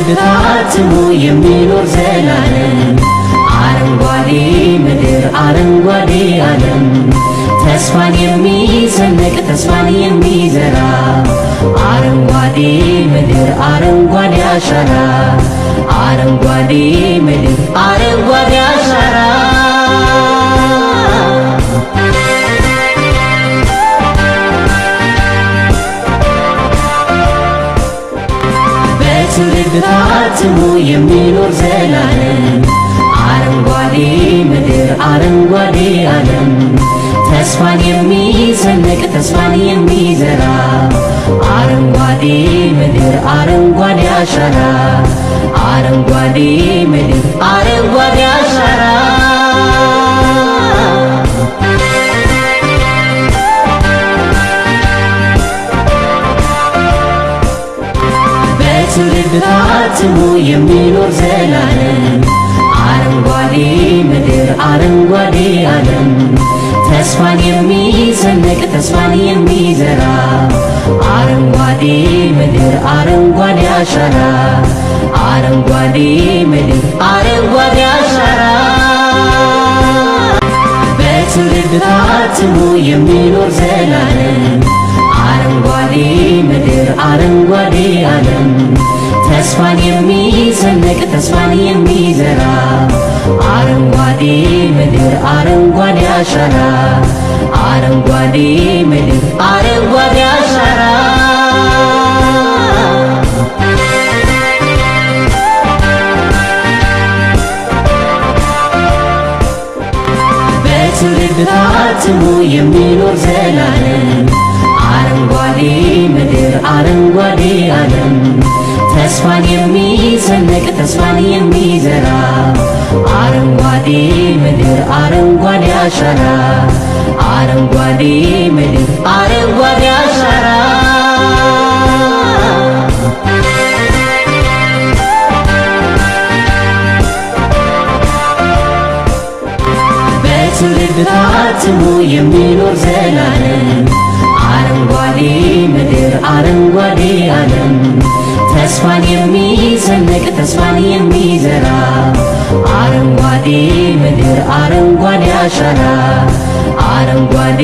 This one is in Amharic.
በትውልድ ታትሞ የሚኖር ዘላለም አረንጓዴ ምድር አረንጓዴ ዓለም ተስፋን የሚሰንቅ ተስፋን የሚዘራ አረንጓዴ ምድር አረንጓዴ አሻራ አረንጓዴ ምድር አረንጓዴ አሻራ በትውልድ ታትሞ የሚኖር ዘላለም አረንጓዴ ምድር አረንጓዴ ዓለም ተስፋን የሚሰንቅ ተስፋን የሚዘራ አረንጓዴ ምድር አረንጓዴ አሻራ አረንጓዴ ምድር አረንጓዴ አሻራ በትውልድ ታትሞ የሚኖር ዘላለም አረንጓዴ ምድር አረንጓዴ ዓለም ተስፋን የሚሰንቅ ተስፋን የሚዘራ አረንጓዴ ምድር አረንጓዴ አሻራ አረንጓዴ ምድር አረንጓዴ አሻራ በትውልድ ታትሞ የሚኖር ዘላለም አረንጓዴ ምድር አረንጓዴ ዓለም ተስፋን የሚሰንቅ ተስፋን የሚዘራ አረንጓዴ ምድር አረንጓዴ አሻራ አረንጓዴ ምድር አረንጓዴ አሻራ በትውልድ ታትሞ የሚኖር ዘላለም አረንጓዴ ምድር አረንጓዴ ዓለም ተስፋን የሚሰንቅ ተስፋን የሚዘራ አረንጓዴ ምድር አረንጓዴ አሻራ አረንጓዴ ምድር አረንጓዴ አሻራ በትውልድ ታትሞ የሚኖር ዘላለም አረንጓዴ ምድር አረንጓዴ ዓለም ተስፋን የሚሰንቅ ተስፋን የሚዘራ አረንጓዴ ምድር አረንጓዴ አሻራ አረንጓዴ